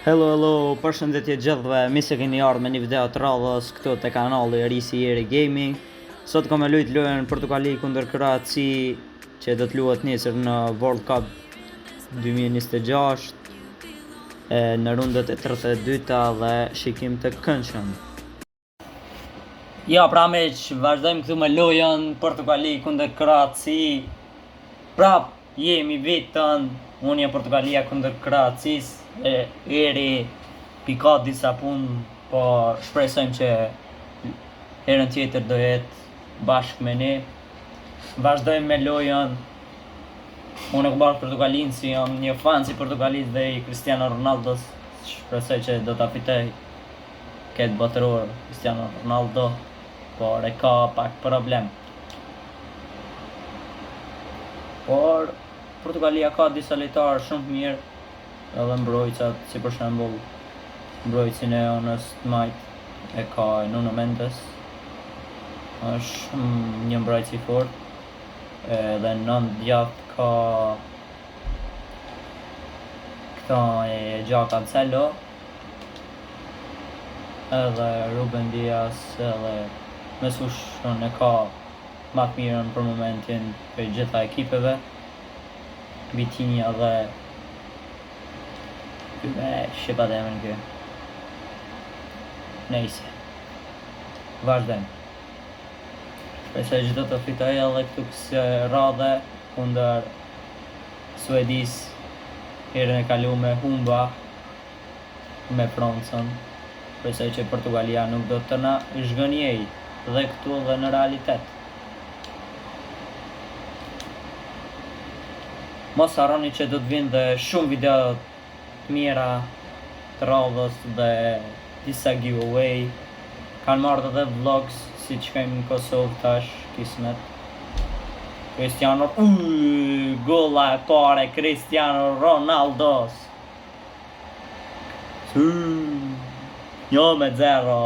Hello, përshëndetje gjithëve, mi se keni ardhur me një video të radhës këtu te kanalli Risi Eri Gaming. Sot kam e luajt lojën Portugali kundër Kroaci që do të luhet nesër në World Cup 2026 në rundat e 32-ta dhe shikim të këndshëm. Ja, pra miq, vazhdojmë këtu me lojën Portugali kundër Kroaci. Prap jemi vetën, unë jam Portugalia kundër Kroacis. Eri pika disa punë, po shpresojmë që herën tjetër do jetë bashkë me ne. Vazhdojmë me lojën. Unë e këbarë Portugalin, si jam një fan si Portugalis dhe i Cristiano Ronaldos. Shpresoj që do ta fitoj këtë botëror Cristiano Ronaldo, por e ka pak problem. Por Portugalia ka disa lojtarë shumë mirë, edhe mbrojtësat, si për shembull mbrojtësin e Honest Might e ka Nuno Mendes, është një mbrojtës i fortë, edhe nën djathtë ka këta e Joao Cancelo, edhe Ruben Dias, edhe me fushën e ka më të mirën për momentin për gjitha ekipeve, Vitinha dhe shqipa dhe emrin kjo. Nejse, vazhdojmë. Shpresoj që do të fitoj edhe këtu kësë radhe kundër Suedis. Herën e kalume humba me Francën. Shpresoj që Portugalia nuk do të na zhgënjej dhe këtu dhe në realitet. Mos harroni që do të vinë dhe shumë video të mira të radhës dhe disa giveaway. Kanë marrë edhe vlogs si që kemi në Kosovë tash, kismet. Cristiano, golla e pare Cristiano Ronaldos. 1-0.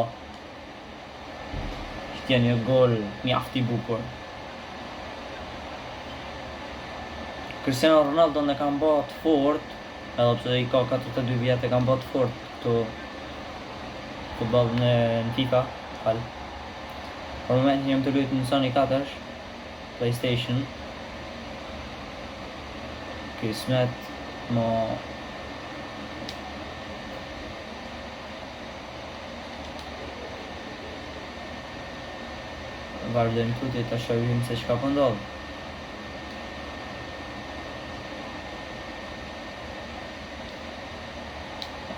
Ishte një gol mjaft i bukur. Cristiano Ronaldo ne kanë bërë të fort, edhe pse i ka 42 vjet e kanë bërë të fort këtu futboll në FIFA, fal. Për momentin jam të luajt në Sony 4 PlayStation. Kismet mo vazhdojmë tuti të shohim se çka po ndodh.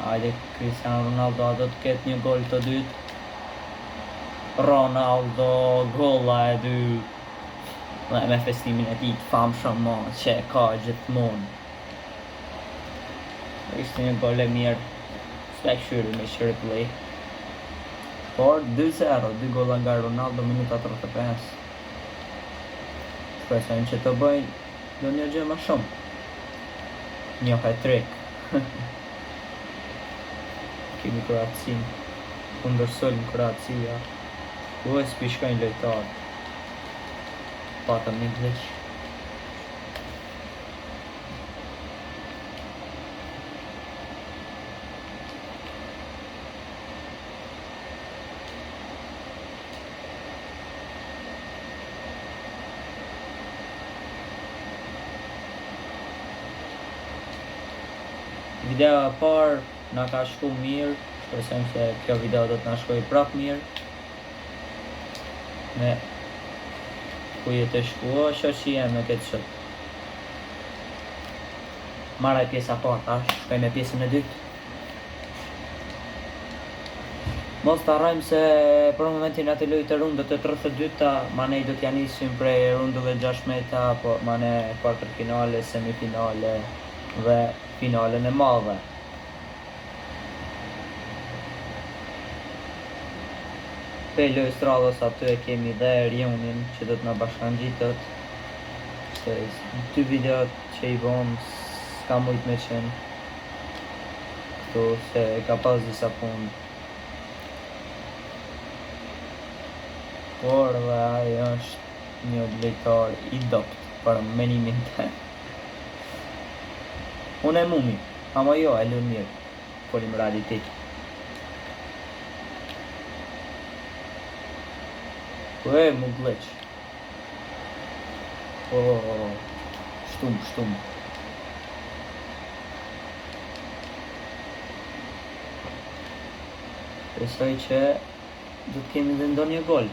Hajde, Cristiano Ronaldo do të ketë një gol të dytë. Ronaldo, golla e dytë. Dhe me festimin e tij të famshëm që e ka gjithmonë. Ishte një gol e mirë. S'ka këshyri me replay. Por 2-0, 2 golla nga Ronaldo minuta 35. Shpresojmë që të bëjnë do një gjë më shumë. Një hat-trick. Kemi Kroacin, kundërsojmë Kroacia, u e s'pishkojnë lojtarë, patëm një glesh. Video e parë na ka shku mirë, shpresojmë se kjo video do të na shkojë prap mirë. Me ku jetë shkuo, shoqia me këtë shot. Marraj pjesa parë tash, shkojmë me pjesën e dytë. Mos të harrojmë se për momentin atë lojë të rundët e 32-ta, manej do t'ja nisim prej rundëve 16-ta, po manej kuartërfinale, semifinale dhe finalen e madhe. Pe lojës radhës aty e kemi dhe Rionin që do të na bashkangjitët. Se 2 videot që i bom s'ka mujt me qenë këtu se ka pas disa punë. Por dhe ai është një lojtar i dopt për menimin tim. Unë e mumi, ama jo, e lën mirë. folim realitet. Mu glitch. Shtum. Besoj që do të kemi dhe ndonjë gol.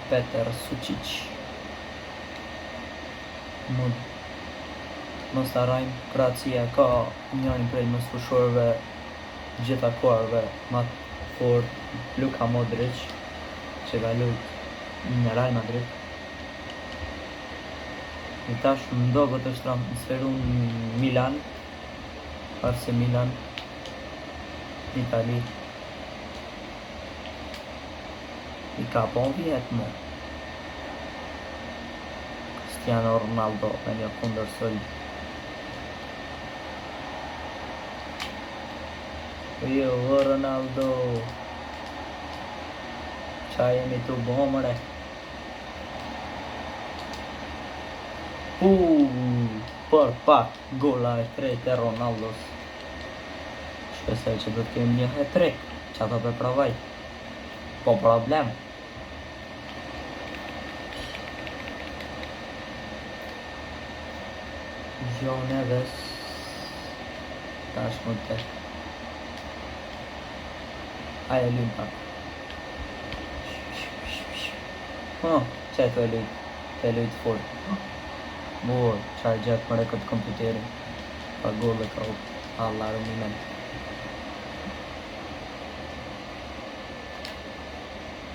Petar Sučić. Mos të harrojmë, Kroacia ka njërin prej mësfushorëve gjitha kohërve më të fortë, Luka Modrić, që ka luajtur në Real Madrid. I tash më ndohet është transferu në Milan, parse Milan, Itali. I ka po vjet mo. Cristiano Ronaldo me një kundërsël. Jo, Ronaldo. Qa jemi të bomëre. Për pak gola e tretë e Ronaldos. Shpesoj që do të kemi një hat-trick, që ato për pravaj. Po problem. João Neves. Tash më të. Aja limpa. Që të lujt fort. Bur, qarë gjatë më rekët kompjuterin. Pa golle ka u allar Milan.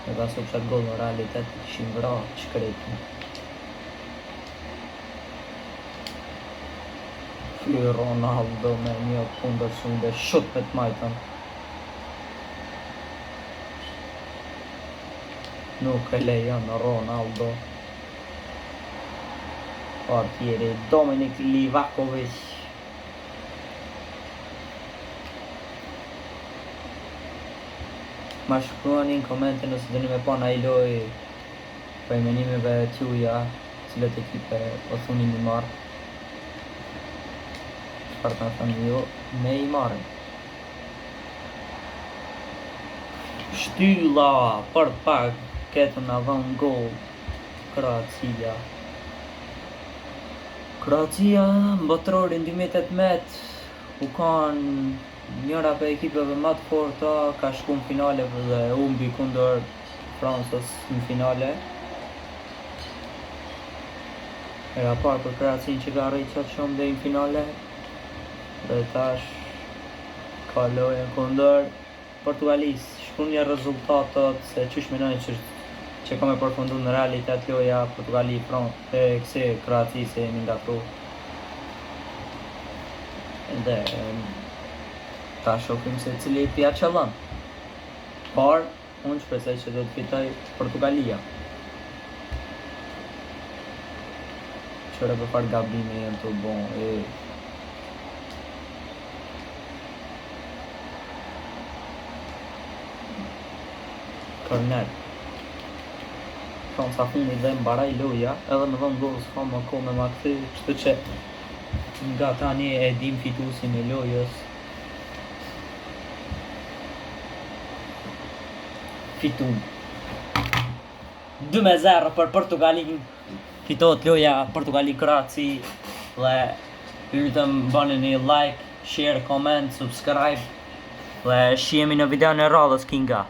Në kasu qatë gollë në realitet ishin vra shkretin. Ronaldo me një kundërshëm dhe shut me të majtën. Nuk e lejon Ronaldo. Portieri Dominik Livakovic. Ma shkruani në komente nëse dëni me pa na i loj për i menimeve t'juja, cilët ekipe o thuni një marë. Shpar të në thënë jo, me i marën. Shtylla, për pak, ketë në avon gol, Kroacia. Kroacia, mbotërori në 2018, u kanë njëra për ekipeve më të forta, ka shku në finale dhe humbi kundër Francës në finale. Era parë për Kroacin që ka rritë qatë shumë dhe në finale. Dhe tash kalojnë kundër Portugalis. Shkun një rezultatët se qysh menojnë që ka me përfundu në realitet loja Portugali këse Kroaci se jemi ngatru. Dhe ta shohim se cili pja qëllën. Par, unë shpresoj që do të fitoj Portugalia. Qëre për farë gabime jenë të bon. Korner. Franca funi dhe mbaraj loja, edhe me dhëmë gollë s'ka më ko me ma këthy, kështu që nga tani e dim fitusin e lojës. Fitun 2-0 për Portugalin. Fitot loja Portugali-Kroaci. Dhe lutëm bani një like, share, comment, subscribe. Dhe shihemi në video në radhës kinga.